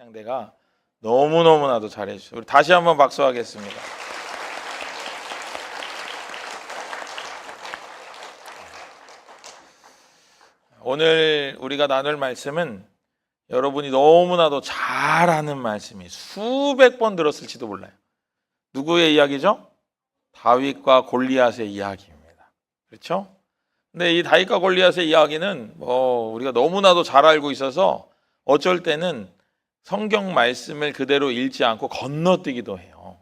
찬양대가 너무너무나도 잘해주셔서 우리 다시 한번 박수하겠습니다. 오늘 우리가 나눌 말씀은 여러분이 너무나도 잘 아는 말씀이 수백 번 들었을지도 몰라요. 누구의 이야기죠? 다윗과 골리앗의 이야기입니다. 그렇죠? 근데 이 다윗과 골리앗의 이야기는 우리가 너무나도 잘 알고 있어서 어쩔 때는 성경 말씀을 그대로 읽지 않고 건너뛰기도 해요.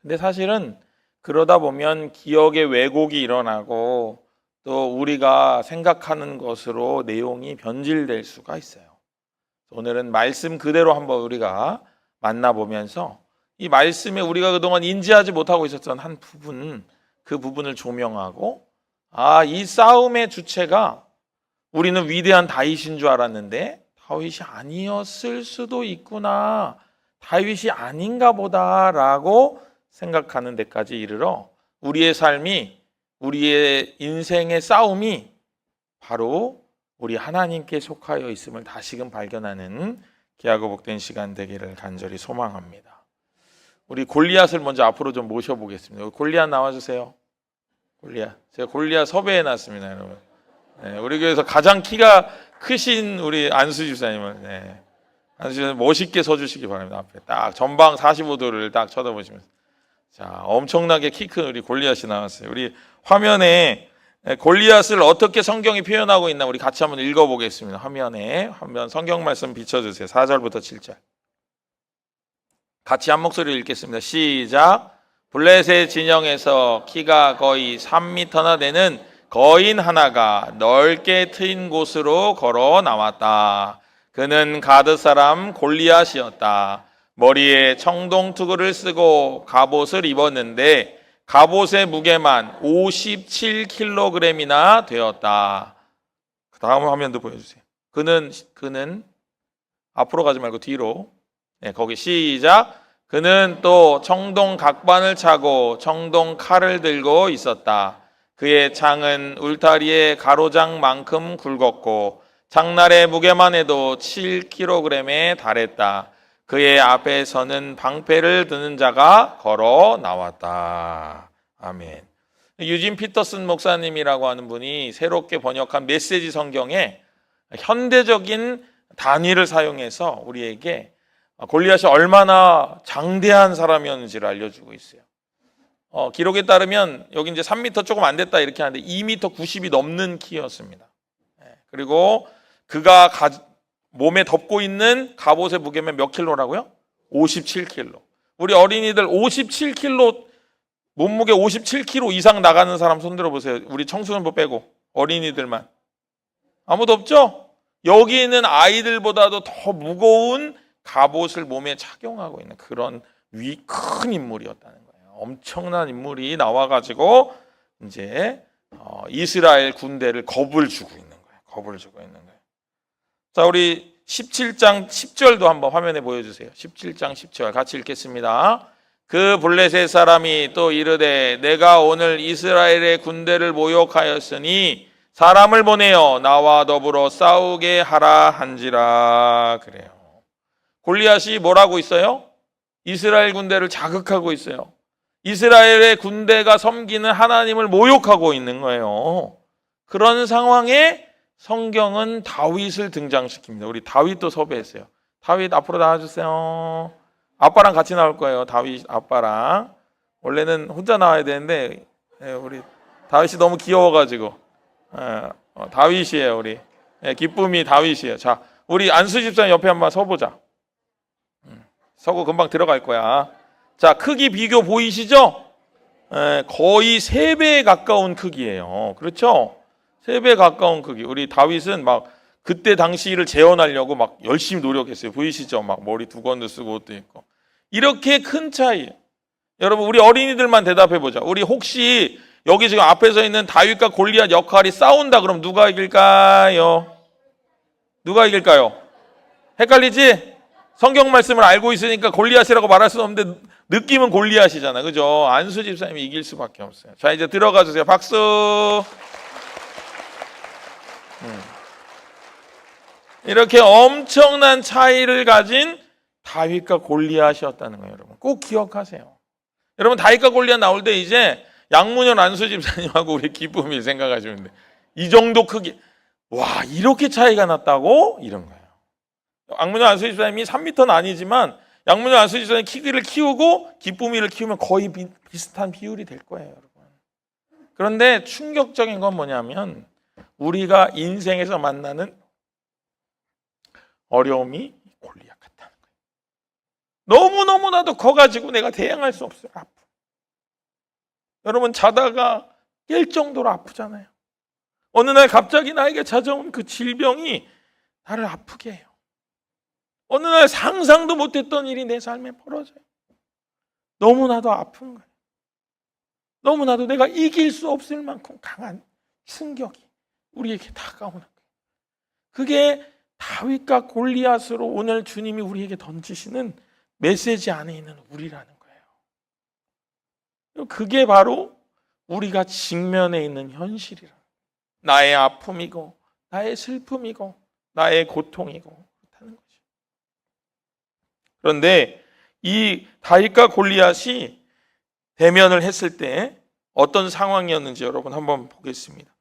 근데 사실은 그러다 보면 기억의 왜곡이 일어나고 또 우리가 생각하는 것으로 내용이 변질될 수가 있어요. 오늘은 말씀 그대로 한번 우리가 만나보면서 이 말씀에 우리가 그동안 인지하지 못하고 있었던 한 부분, 그 부분을 조명하고 이 싸움의 주체가 우리는 위대한 다윗인 줄 알았는데 다윗이 아니었을 수도 있구나, 다윗이 아닌가 보다라고 생각하는 데까지 이르러 우리의 삶이, 우리의 인생의 싸움이 바로 우리 하나님께 속하여 있음을 다시금 발견하는 귀하고 복된 시간 되기를 간절히 소망합니다. 우리 골리앗을 먼저 앞으로 좀 모셔보겠습니다. 골리앗 나와주세요. 골리앗, 제가 골리앗 섭외해 놨습니다, 여러분. 네, 우리 교회에서 가장 키가 크신 우리 안수 집사님을, 안수 집사님 멋있게 서주시기 바랍니다. 앞에 딱 전방 45도를 딱 쳐다보시면서. 자, 엄청나게 키 큰 우리 골리앗이 나왔어요. 우리 화면에 골리앗을 어떻게 성경이 표현하고 있나 우리 같이 한번 읽어보겠습니다. 화면에 한번 성경 말씀 비춰주세요. 4절부터 7절. 같이 한 목소리로 읽겠습니다. 시작. 블레셋 진영에서 키가 거의 3m나 되는 거인 하나가 넓게 트인 곳으로 걸어 나왔다. 그는 가드 사람 골리앗이었다. 머리에 청동투구를 쓰고 갑옷을 입었는데 갑옷의 무게만 57kg이나 되었다. 다음 화면도 보여주세요. 그는 앞으로 가지 말고 뒤로. 거기 시작. 그는 또 청동 각반을 차고 청동 칼을 들고 있었다. 그의 창은 울타리의 가로장만큼 굵었고 장날의 무게만 해도 7kg에 달했다. 그의 앞에 서는 방패를 드는 자가 걸어 나왔다. 아멘. 유진 피터슨 목사님이라고 하는 분이 새롭게 번역한 메시지 성경에 현대적인 단위를 사용해서 우리에게 골리앗이 얼마나 장대한 사람이었는지를 알려주고 있어요. 기록에 따르면 여기 이제 3m 조금 안 됐다 이렇게 하는데 2m 90이 넘는 키였습니다. 그리고 그가 몸에 덮고 있는 갑옷의 무게면 몇 킬로라고요? 57kg. 우리 어린이들 57kg, 몸무게 57kg 이상 나가는 사람 손 들어보세요. 우리 청소년부 빼고 어린이들만. 아무도 없죠? 여기 있는 아이들보다도 더 무거운 갑옷을 몸에 착용하고 있는 그런 큰 인물이었다는 거예요. 엄청난 인물이 나와가지고 이제 이스라엘 군대를 겁을 주고 있는 거예요. 겁을 주고 있는 거예요. 자, 우리 17장 10절도 한번 화면에 보여주세요. 17장 10절 같이 읽겠습니다. 그 블레셋 사람이 또 이르되 내가 오늘 이스라엘의 군대를 모욕하였으니 사람을 보내어 나와 더불어 싸우게 하라 한지라. 그래요. 골리앗이 뭐라고 있어요? 이스라엘 군대를 자극하고 있어요. 이스라엘의 군대가 섬기는 하나님을 모욕하고 있는 거예요. 그런 상황에 성경은 다윗을 등장시킵니다. 우리 다윗도 섭외했어요. 다윗 앞으로 나와주세요. 아빠랑 같이 나올 거예요. 다윗 아빠랑. 원래는 혼자 나와야 되는데 우리 다윗이 너무 귀여워가지고 다윗이에요. 우리 기쁨이 다윗이에요. 자, 우리 안수 집사님 옆에 한번 서보자. 서고 금방 들어갈 거야. 자, 크기 비교 보이시죠? 거의 3배에 가까운 크기예요. 그렇죠? 3배 가까운 크기. 우리 다윗은 막 그때 당시를 재현하려고 막 열심히 노력했어요. 보이시죠? 막 머리 두건도 쓰고 옷도 입고. 이렇게 큰 차이. 여러분, 우리 어린이들만 대답해보자. 우리 혹시 여기 지금 앞에 서 있는 다윗과 골리앗 역할이 싸운다 그럼 누가 이길까요? 누가 이길까요? 헷갈리지? 성경 말씀을 알고 있으니까 골리앗이라고 말할 수는 없는데 느낌은 골리앗이잖아. 그죠? 안수 집사님이 이길 수밖에 없어요. 자, 이제 들어가 주세요. 박수. 이렇게 엄청난 차이를 가진 다윗과 골리앗이었다는 거예요, 여러분. 꼭 기억하세요. 여러분, 다윗과 골리앗 나올 때 이제 양문현 안수 집사님하고 우리 기쁨이 생각하시면 돼. 이 정도 크기. 와, 이렇게 차이가 났다고? 이런 거예요. 양문현 안수 집사님이 3m는 아니지만 양문현 안수 집사님 키를 키우고 기쁨이를 키우면 거의 비슷한 비율이 될 거예요, 여러분. 그런데 충격적인 건 뭐냐면 우리가 인생에서 만나는 어려움이 골리앗 같다는 거예요. 너무너무나도 커가지고 내가 대항할 수 없어요. 아프. 여러분, 자다가 깰 정도로 아프잖아요. 어느 날 갑자기 나에게 찾아온 그 질병이 나를 아프게 해요. 어느 날 상상도 못했던 일이 내 삶에 벌어져요. 너무나도 아픈 거예요. 너무나도 내가 이길 수 없을 만큼 강한 충격이 우리에게 다가오는 거예요. 그게 다윗과 골리앗으로 오늘 주님이 우리에게 던지시는 메시지 안에 있는 우리라는 거예요. 그게 바로 우리가 직면해 있는 현실이라. 나의 아픔이고 나의 슬픔이고 나의 고통이고 그렇다는 거죠. 그런데 이 다윗과 골리앗이 대면을 했을 때 어떤 상황이었는지 여러분 한번 보겠습니다.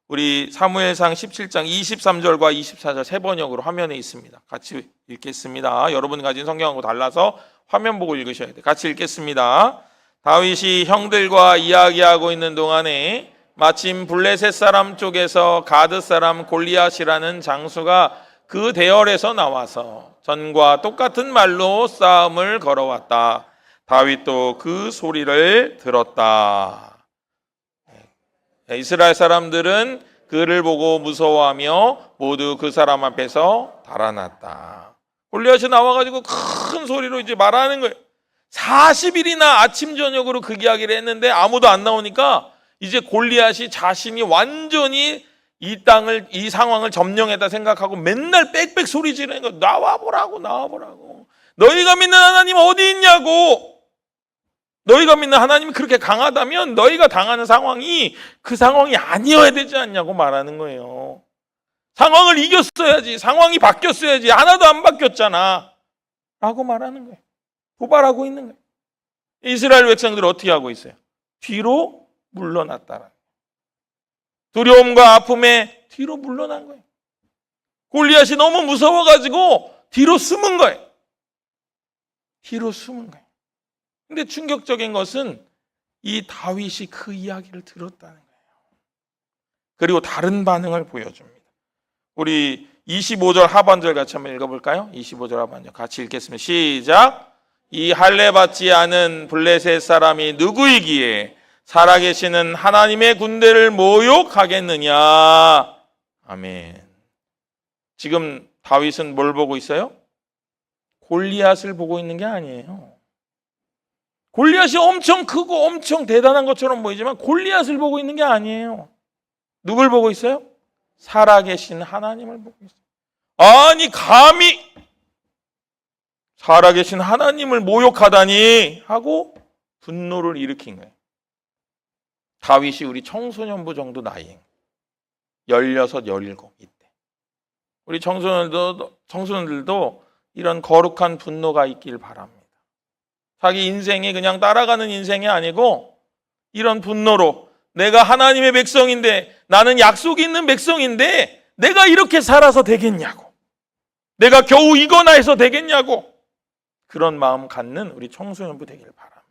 우리 사무엘상 17장 23절과 24절 세 번역으로 화면에 있습니다. 같이 읽겠습니다. 여러분 가진 성경하고 달라서 화면 보고 읽으셔야 돼요. 같이 읽겠습니다. 다윗이 형들과 이야기하고 있는 동안에 마침 블레셋 사람 쪽에서 가드 사람 골리앗이라는 장수가 그 대열에서 나와서 전과 똑같은 말로 싸움을 걸어왔다. 다윗도 그 소리를 들었다. 이스라엘 사람들은 그를 보고 무서워하며 모두 그 사람 앞에서 달아났다. 골리앗이 나와가지고 큰 소리로 이제 말하는 거예요. 40일이나 아침 저녁으로 그 이야기를 했는데 아무도 안 나오니까 이제 골리앗이 자신이 완전히 이 상황을 점령했다 생각하고 맨날 빽빽 소리 지르는 거. 나와보라고. 너희가 믿는 하나님 어디 있냐고. 너희가 믿는 하나님이 그렇게 강하다면 너희가 당하는 상황이 그 상황이 아니어야 되지 않냐고 말하는 거예요. 상황을 이겼어야지. 상황이 바뀌었어야지. 하나도 안 바뀌었잖아. 라고 말하는 거예요. 도발하고 있는 거예요. 이스라엘 백성들은 어떻게 하고 있어요? 뒤로 물러났다라. 두려움과 아픔에 뒤로 물러난 거예요. 골리앗이 너무 무서워가지고 뒤로 숨은 거예요. 뒤로 숨은 거예요. 근데 충격적인 것은 이 다윗이 그 이야기를 들었다는 거예요. 그리고 다른 반응을 보여줍니다. 우리 25절 하반절 같이 한번 읽어볼까요? 25절 하반절 같이 읽겠습니다. 시작. 이 할례 받지 않은 블레셋 사람이 누구이기에 살아계시는 하나님의 군대를 모욕하겠느냐. 아멘. 지금 다윗은 뭘 보고 있어요? 골리앗을 보고 있는 게 아니에요. 골리앗이 엄청 크고 엄청 대단한 것처럼 보이지만 골리앗을 보고 있는 게 아니에요. 누굴 보고 있어요? 살아계신 하나님을 보고 있어요. 아니 감히 살아계신 하나님을 모욕하다니 하고 분노를 일으킨 거예요. 다윗이 우리 청소년부 정도 나이인 16, 17 이때. 우리 청소년들도 이런 거룩한 분노가 있길 바랍니다. 자기 인생이 그냥 따라가는 인생이 아니고 이런 분노로 내가 하나님의 백성인데 나는 약속이 있는 백성인데 내가 이렇게 살아서 되겠냐고. 내가 겨우 이거나 해서 되겠냐고. 그런 마음 갖는 우리 청소년부 되길 바랍니다.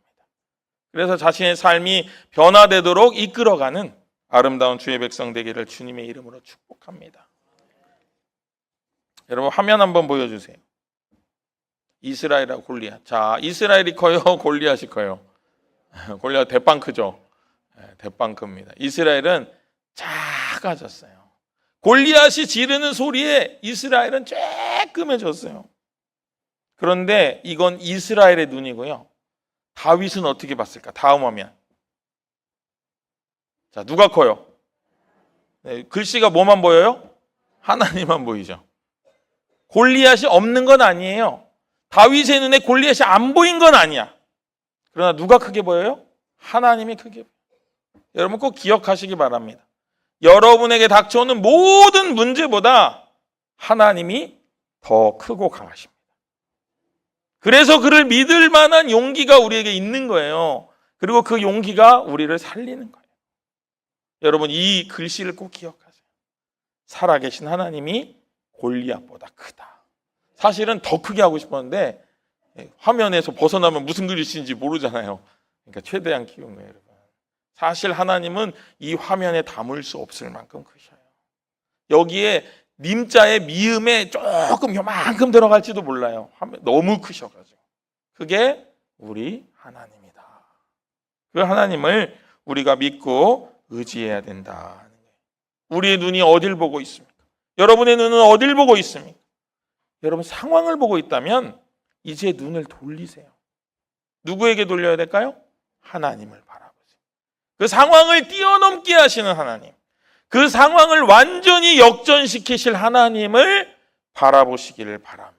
그래서 자신의 삶이 변화되도록 이끌어가는 아름다운 주의 백성 되기를 주님의 이름으로 축복합니다. 여러분 화면 한번 보여주세요. 이스라엘하고 골리앗. 자, 이스라엘이 커요? 골리앗이 커요? 골리앗 대빵 크죠? 대빵 큽니다. 이스라엘은 작아졌어요. 골리앗이 지르는 소리에 이스라엘은 쬐끔해졌어요. 그런데 이건 이스라엘의 눈이고요. 다윗은 어떻게 봤을까? 다음 화면. 자, 누가 커요? 네, 글씨가 뭐만 보여요? 하나님만 보이죠. 골리앗이 없는 건 아니에요. 다윗의 눈에 골리앗이 안 보인 건 아니야. 그러나 누가 크게 보여요? 하나님이 크게 보여요. 여러분 꼭 기억하시기 바랍니다. 여러분에게 닥쳐오는 모든 문제보다 하나님이 더 크고 강하십니다. 그래서 그를 믿을 만한 용기가 우리에게 있는 거예요. 그리고 그 용기가 우리를 살리는 거예요. 여러분, 이 글씨를 꼭 기억하세요. 살아계신 하나님이 골리앗보다 크다. 사실은 더 크게 하고 싶었는데 화면에서 벗어나면 무슨 글씨인지 모르잖아요. 그러니까 최대한 키운 거예요, 여러분. 사실 하나님은 이 화면에 담을 수 없을 만큼 크셔요. 여기에 님자의 미음에 조금 요만큼 들어갈지도 몰라요. 너무 크셔가지고. 그게 우리 하나님이다. 그 하나님을 우리가 믿고 의지해야 된다. 우리의 눈이 어딜 보고 있습니까? 여러분의 눈은 어딜 보고 있습니까? 여러분, 상황을 보고 있다면 이제 눈을 돌리세요. 누구에게 돌려야 될까요? 하나님을 바라보세요. 그 상황을 뛰어넘게 하시는 하나님, 그 상황을 완전히 역전시키실 하나님을 바라보시기를 바랍니다.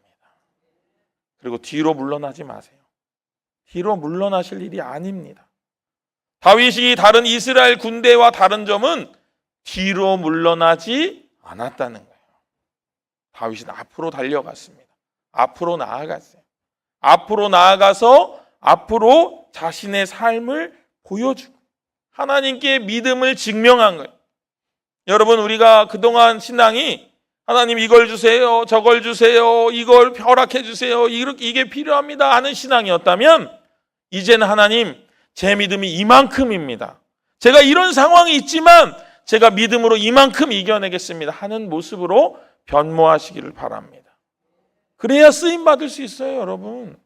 그리고 뒤로 물러나지 마세요. 뒤로 물러나실 일이 아닙니다. 다윗이 다른 이스라엘 군대와 다른 점은 뒤로 물러나지 않았다는 거예요. 다윗은 앞으로 달려갔습니다. 앞으로 나아갔어요. 앞으로 나아가서 앞으로 자신의 삶을 보여주고 하나님께 믿음을 증명한 거예요. 여러분, 우리가 그동안 신앙이 하나님 이걸 주세요, 저걸 주세요, 이걸 허락해 주세요, 이게 필요합니다 하는 신앙이었다면 이제는 하나님, 제 믿음이 이만큼입니다. 제가 이런 상황이 있지만 제가 믿음으로 이만큼 이겨내겠습니다 하는 모습으로 변모하시기를 바랍니다. 그래야 쓰임 받을 수 있어요, 여러분.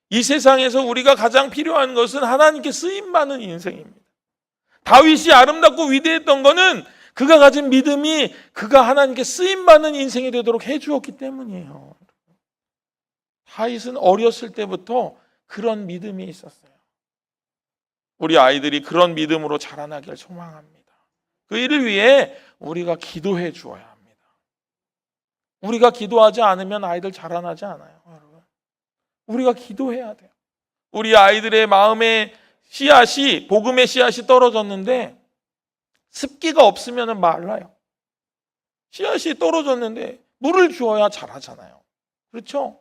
이 세상에서 우리가 가장 필요한 것은 하나님께 쓰임 받는 인생입니다. 다윗이 아름답고 위대했던 것은 그가 가진 믿음이 그가 하나님께 쓰임 받는 인생이 되도록 해주었기 때문이에요. 다윗은 어렸을 때부터 그런 믿음이 있었어요. 우리 아이들이 그런 믿음으로 자라나길 소망합니다. 그 일을 위해 우리가 기도해 주어야 합니다. 우리가 기도하지 않으면 아이들 자라나지 않아요, 여러분. 우리가 기도해야 돼요. 우리 아이들의 마음에 씨앗이, 복음의 씨앗이 떨어졌는데 습기가 없으면 말라요. 씨앗이 떨어졌는데 물을 주어야 자라잖아요. 그렇죠?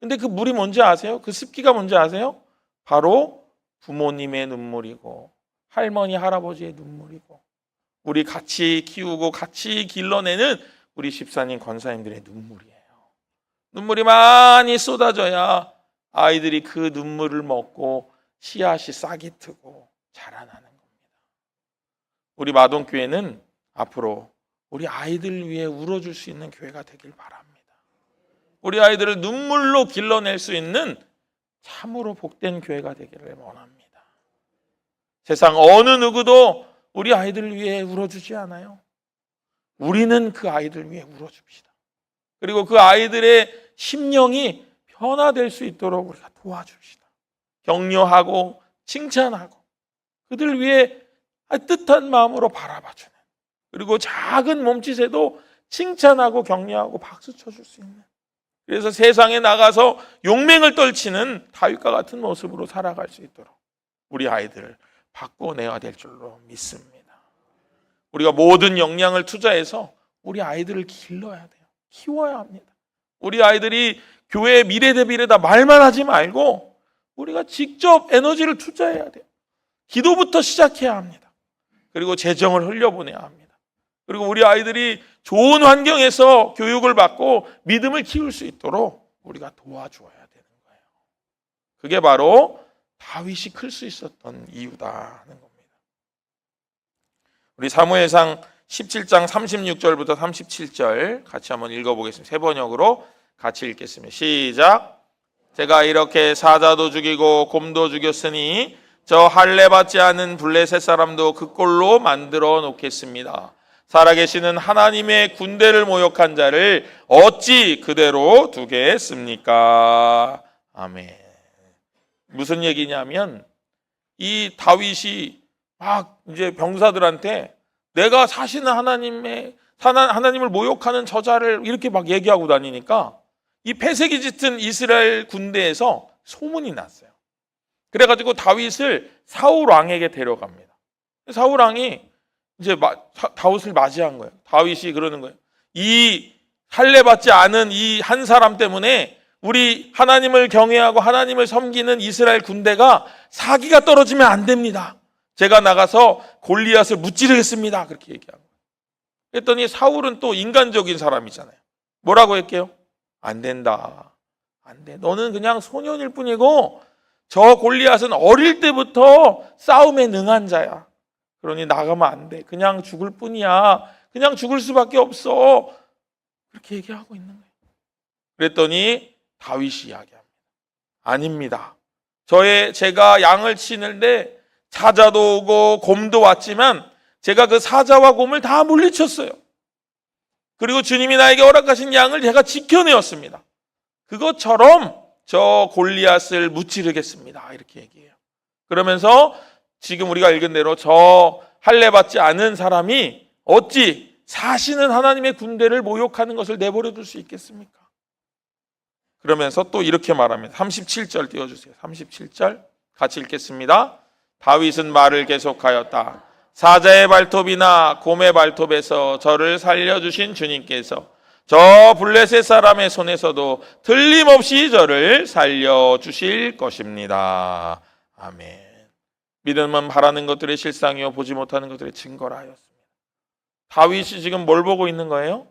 근데 그 물이 뭔지 아세요? 그 습기가 뭔지 아세요? 바로 부모님의 눈물이고 할머니, 할아버지의 눈물이고 우리 같이 키우고 같이 길러내는 우리 집사님, 권사님들의 눈물이에요. 눈물이 많이 쏟아져야 아이들이 그 눈물을 먹고 씨앗이 싹이 트고 자라나는 겁니다. 우리 마동교회는 앞으로 우리 아이들 위해 울어줄 수 있는 교회가 되길 바랍니다. 우리 아이들을 눈물로 길러낼 수 있는 참으로 복된 교회가 되기를 원합니다. 세상 어느 누구도 우리 아이들을 위해 울어주지 않아요. 우리는 그 아이들 위해 울어줍시다. 그리고 그 아이들의 심령이 변화될 수 있도록 우리가 도와줍시다. 격려하고 칭찬하고 그들 위해 뜻한 마음으로 바라봐주는, 그리고 작은 몸짓에도 칭찬하고 격려하고 박수 쳐줄 수 있는, 그래서 세상에 나가서 용맹을 떨치는 다윗과 같은 모습으로 살아갈 수 있도록 우리 아이들을 바꿔내야 될 줄로 믿습니다. 우리가 모든 역량을 투자해서 우리 아이들을 길러야 돼요. 키워야 합니다. 우리 아이들이 교회의 미래대비례다 말만 하지 말고 우리가 직접 에너지를 투자해야 돼요. 기도부터 시작해야 합니다. 그리고 재정을 흘려보내야 합니다. 그리고 우리 아이들이 좋은 환경에서 교육을 받고 믿음을 키울 수 있도록 우리가 도와주어야 되는 거예요. 그게 바로 다윗이 클 수 있었던 이유다 하는 겁니다. 우리 사무엘상 17장 36절부터 37절 같이 한번 읽어보겠습니다. 세 번역으로 같이 읽겠습니다. 시작. 제가 이렇게 사자도 죽이고 곰도 죽였으니 저 할례 받지 않은 블레셋 사람도 그 꼴로 만들어 놓겠습니다. 살아계시는 하나님의 군대를 모욕한 자를 어찌 그대로 두겠습니까? 아멘. 무슨 얘기냐면 이 다윗이 막 이제 병사들한테 내가 사시는 하나님을 모욕하는 저자를 이렇게 막 얘기하고 다니니까 이 패색이 짙은 이스라엘 군대에서 소문이 났어요. 그래가지고 다윗을 사울 왕에게 데려갑니다. 사울 왕이 이제 다윗을 맞이한 거예요. 다윗이 그러는 거예요. 이 할례 받지 않은 이 한 사람 때문에 우리 하나님을 경외하고 하나님을 섬기는 이스라엘 군대가 사기가 떨어지면 안 됩니다. 제가 나가서 골리앗을 무찌르겠습니다. 그렇게 얘기하고. 그랬더니 사울은 또 인간적인 사람이잖아요. 뭐라고 할게요? 안 된다. 안 돼. 너는 그냥 소년일 뿐이고 저 골리앗은 어릴 때부터 싸움에 능한 자야. 그러니 나가면 안 돼. 그냥 죽을 뿐이야. 그냥 죽을 수밖에 없어. 그렇게 얘기하고 있는 거예요. 그랬더니 다윗이 이야기합니다. 아닙니다. 제가 양을 치는데 사자도 오고 곰도 왔지만 제가 그 사자와 곰을 다 물리쳤어요. 그리고 주님이 나에게 허락하신 양을 제가 지켜내었습니다. 그것처럼 저 골리앗을 무찌르겠습니다. 이렇게 얘기해요. 그러면서 지금 우리가 읽은 대로 저 할례 받지 않은 사람이 어찌 사시는 하나님의 군대를 모욕하는 것을 내버려 둘 수 있겠습니까? 그러면서 또 이렇게 말합니다. 37절 띄워주세요. 37절 같이 읽겠습니다. 다윗은 말을 계속하였다. 사자의 발톱이나 곰의 발톱에서 저를 살려주신 주님께서 저 블레셋 사람의 손에서도 틀림없이 저를 살려주실 것입니다. 아멘. 믿음은 바라는 것들의 실상이요 보지 못하는 것들의 증거라 하였습니다. 다윗이 지금 뭘 보고 있는 거예요?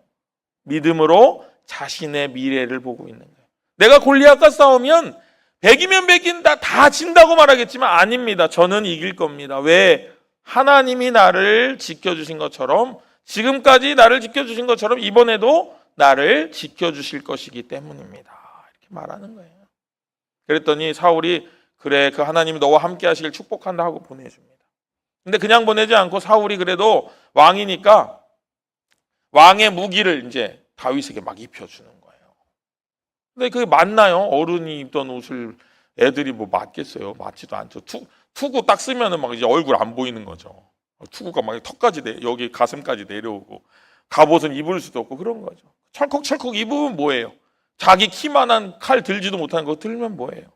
믿음으로 자신의 미래를 보고 있는 거예요. 내가 골리앗과 싸우면 100이면 100인 다 진다고 말하겠지만 아닙니다. 저는 이길 겁니다. 왜? 하나님이 나를 지켜주신 것처럼 지금까지 나를 지켜주신 것처럼 이번에도 나를 지켜주실 것이기 때문입니다. 이렇게 말하는 거예요. 그랬더니 사울이 그래 그 하나님이 너와 함께 하시길 축복한다 하고 보내줍니다. 근데 그냥 보내지 않고 사울이 그래도 왕이니까 왕의 무기를 이제 다윗에게 막 입혀주는 거예요. 근데 그게 맞나요? 어른이 입던 옷을 애들이 뭐 맞겠어요? 맞지도 않죠. 투구 딱 쓰면은 막 이제 얼굴 안 보이는 거죠. 투구가 막 턱까지 여기 가슴까지 내려오고 갑옷은 입을 수도 없고 그런 거죠. 철컥철컥 입으면 뭐예요? 자기 키만한 칼 들지도 못하는 거 들면 뭐예요?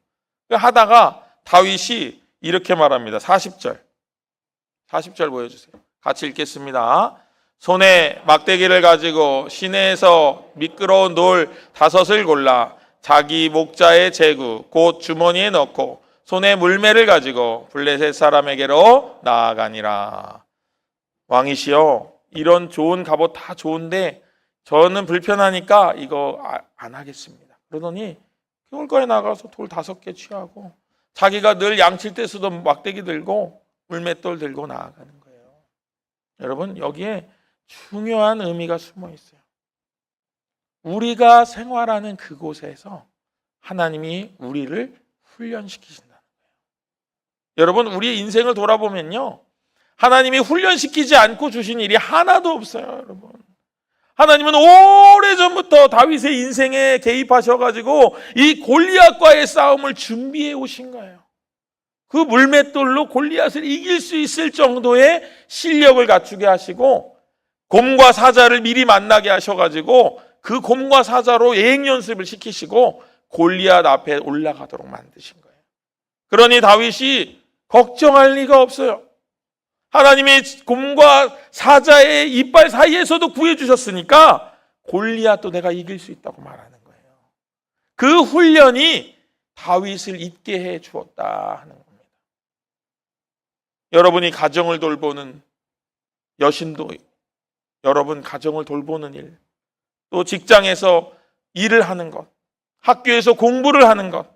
하다가 다윗이 이렇게 말합니다. 40절 보여주세요. 같이 읽겠습니다. 손에 막대기를 가지고 시내에서 미끄러운 돌 5을 골라 자기 목자의 제구 곧 주머니에 넣고 손에 물매를 가지고 블레셋 사람에게로 나아가니라. 왕이시여, 이런 좋은 갑옷 다 좋은데 저는 불편하니까 이거 안 하겠습니다. 그러더니 겨울가에 나가서 돌 5개 취하고 자기가 늘 양칠 때 쓰던 막대기 들고 물맷돌 들고 나아가는 거예요. 여러분, 여기에 중요한 의미가 숨어 있어요. 우리가 생활하는 그곳에서 하나님이 우리를 훈련시키신다는 거예요. 여러분, 우리의 인생을 돌아보면요, 하나님이 훈련시키지 않고 주신 일이 하나도 없어요. 여러분, 하나님은 오래전부터 다윗의 인생에 개입하셔가지고 이 골리앗과의 싸움을 준비해 오신 거예요. 그 물맷돌로 골리앗을 이길 수 있을 정도의 실력을 갖추게 하시고 곰과 사자를 미리 만나게 하셔가지고 그 곰과 사자로 예행 연습을 시키시고 골리앗 앞에 올라가도록 만드신 거예요. 그러니 다윗이 걱정할 리가 없어요. 하나님의 곰과 사자의 이빨 사이에서도 구해주셨으니까 골리앗도 내가 이길 수 있다고 말하는 거예요. 그 훈련이 다윗을 있게 해 주었다 하는 겁니다. 여러분이 가정을 돌보는 여신도, 여러분 가정을 돌보는 일, 또 직장에서 일을 하는 것, 학교에서 공부를 하는 것,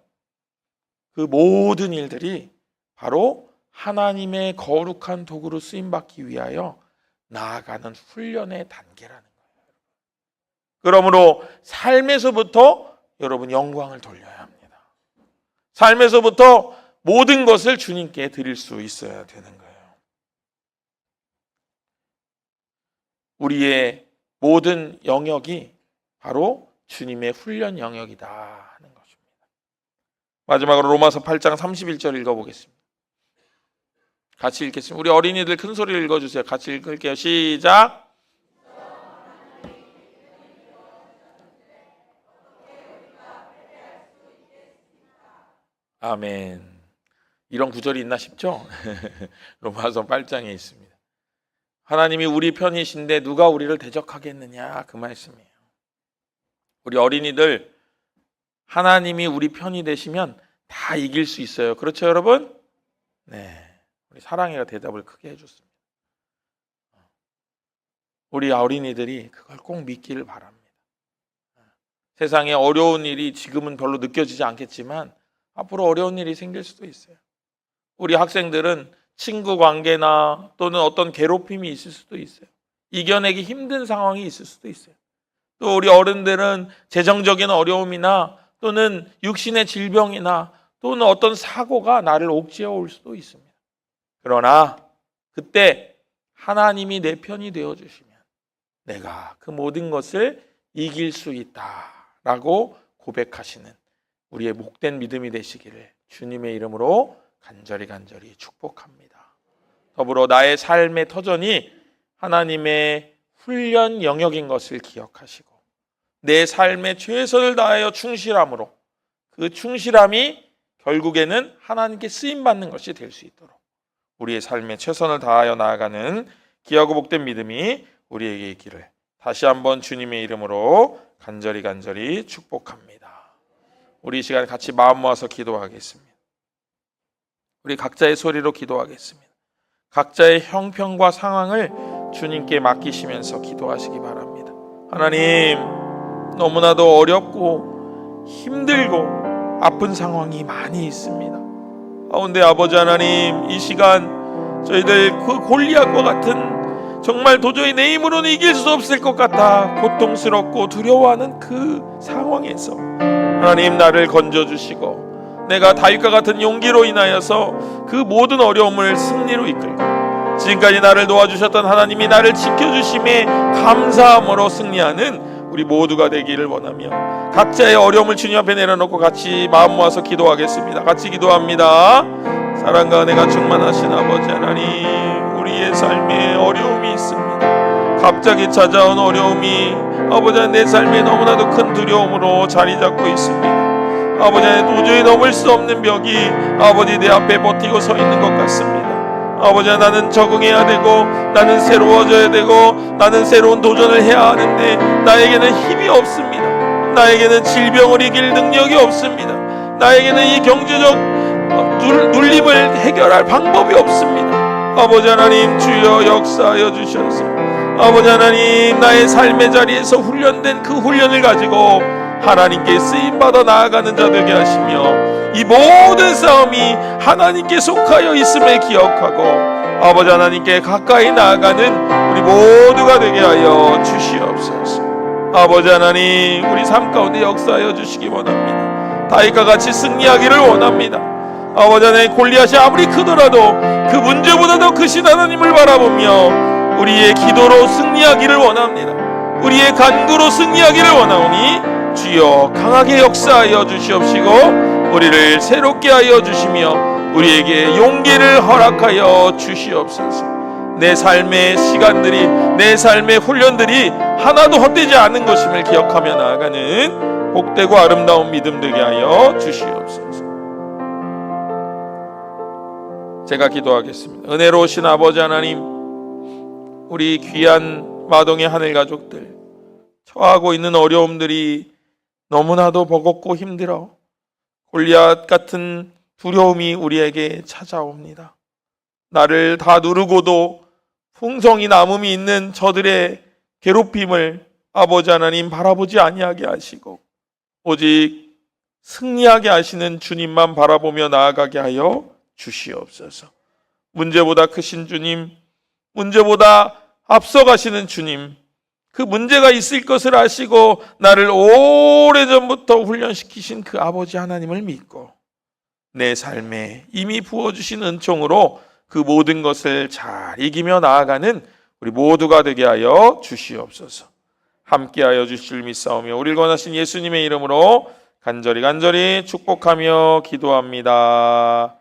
그 모든 일들이 바로 하나님의 거룩한 도구로 쓰임받기 위하여 나아가는 훈련의 단계라는 거예요. 그러므로 삶에서부터 여러분 영광을 돌려야 합니다. 삶에서부터 모든 것을 주님께 드릴 수 있어야 되는 거예요. 우리의 모든 영역이 바로 주님의 훈련 영역이다 하는 것입니다. 마지막으로 로마서 8장 31절 읽어보겠습니다. 같이 읽겠습니다. 우리 어린이들 큰 소리를 읽어주세요. 같이 읽을게요. 시작. 아멘. 이런 구절이 있나 싶죠? 로마서 8장에 있습니다. 하나님이 우리 편이신데 누가 우리를 대적하겠느냐, 그 말씀이에요. 우리 어린이들 하나님이 우리 편이 되시면 다 이길 수 있어요. 그렇죠, 여러분? 네. 우리 사랑이가 대답을 크게 해줬습니다. 우리 어린이들이 그걸 꼭 믿기를 바랍니다. 세상에 어려운 일이 지금은 별로 느껴지지 않겠지만 앞으로 어려운 일이 생길 수도 있어요. 우리 학생들은 친구 관계나 또는 어떤 괴롭힘이 있을 수도 있어요. 이겨내기 힘든 상황이 있을 수도 있어요. 또 우리 어른들은 재정적인 어려움이나 또는 육신의 질병이나 또는 어떤 사고가 나를 옥죄어 올 수도 있습니다. 그러나 그때 하나님이 내 편이 되어주시면 내가 그 모든 것을 이길 수 있다라고 고백하시는 우리의 복된 믿음이 되시기를 주님의 이름으로 간절히 축복합니다. 더불어 나의 삶의 터전이 하나님의 훈련 영역인 것을 기억하시고 내 삶에 최선을 다하여 충실함으로 그 충실함이 결국에는 하나님께 쓰임받는 것이 될 수 있도록 우리의 삶에 최선을 다하여 나아가는 귀하고 복된 믿음이 우리에게 있기를 다시 한번 주님의 이름으로 간절히 축복합니다. 우리 이 시간 같이 마음 모아서 기도하겠습니다. 우리 각자의 소리로 기도하겠습니다. 각자의 형편과 상황을 주님께 맡기시면서 기도하시기 바랍니다. 하나님, 너무나도 어렵고 힘들고 아픈 상황이 많이 있습니다. 그런데 아버지 하나님, 이 시간 저희들 그 골리앗과 같은 정말 도저히 내 힘으로는 이길 수 없을 것 같아 고통스럽고 두려워하는 그 상황에서 하나님 나를 건져주시고 내가 다윗과 같은 용기로 인하여서 그 모든 어려움을 승리로 이끌고 지금까지 나를 도와주셨던 하나님이 나를 지켜주심에 감사함으로 승리하는 우리 모두가 되기를 원하며 각자의 어려움을 주님 앞에 내려놓고 같이 마음 모아서 기도하겠습니다. 같이 기도합니다. 사랑과 은혜가 충만하신 아버지 하나님, 우리의 삶에 어려움이 있습니다. 갑자기 찾아온 어려움이 아버지 내 삶에 너무나도 큰 두려움으로 자리 잡고 있습니다. 아버지 도저히 넘을 수 없는 벽이 아버지 내 앞에 버티고 서 있는 것 같습니다. 아버지 나는 적응해야 되고 나는 새로워져야 되고 나는 새로운 도전을 해야 하는데 나에게는 힘이 없습니다. 나에게는 질병을 이길 능력이 없습니다. 나에게는 이 경제적 눌림을 해결할 방법이 없습니다. 아버지 하나님 주여 역사하여 주셔서 아버지 하나님 나의 삶의 자리에서 훈련된 그 훈련을 가지고 하나님께 쓰임받아 나아가는 자 되게 하시며 이 모든 싸움이 하나님께 속하여 있음을 기억하고 아버지 하나님께 가까이 나아가는 우리 모두가 되게 하여 주시옵소서. 아버지 하나님 우리 삶 가운데 역사하여 주시기 원합니다. 다윗과 같이 승리하기를 원합니다. 아버지 하나님 골리앗이 아무리 크더라도 그 문제보다 더 크신 하나님을 바라보며 우리의 기도로 승리하기를 원합니다. 우리의 간구로 승리하기를 원하오니 주여 강하게 역사하여 주시옵시고 우리를 새롭게 하여 주시며 우리에게 용기를 허락하여 주시옵소서. 내 삶의 시간들이 내 삶의 훈련들이 하나도 헛되지 않은 것임을 기억하며 나아가는 복되고 아름다운 믿음 되게 하여 주시옵소서. 제가 기도하겠습니다. 은혜로우신 아버지 하나님, 우리 귀한 마동의 하늘 가족들 처하고 있는 어려움들이 너무나도 버겁고 힘들어 골리앗 같은 두려움이 우리에게 찾아옵니다. 나를 다 누르고도 풍성이 남음이 있는 저들의 괴롭힘을 아버지 하나님 바라보지 아니하게 하시고 오직 승리하게 하시는 주님만 바라보며 나아가게 하여 주시옵소서. 문제보다 크신 주님, 문제보다 앞서가시는 주님, 그 문제가 있을 것을 아시고 나를 오래전부터 훈련시키신 그 아버지 하나님을 믿고 내 삶에 이미 부어주신 은총으로 그 모든 것을 잘 이기며 나아가는 우리 모두가 되게 하여 주시옵소서. 함께하여 주실 믿사오며 우리를 권하신 예수님의 이름으로 간절히 축복하며 기도합니다.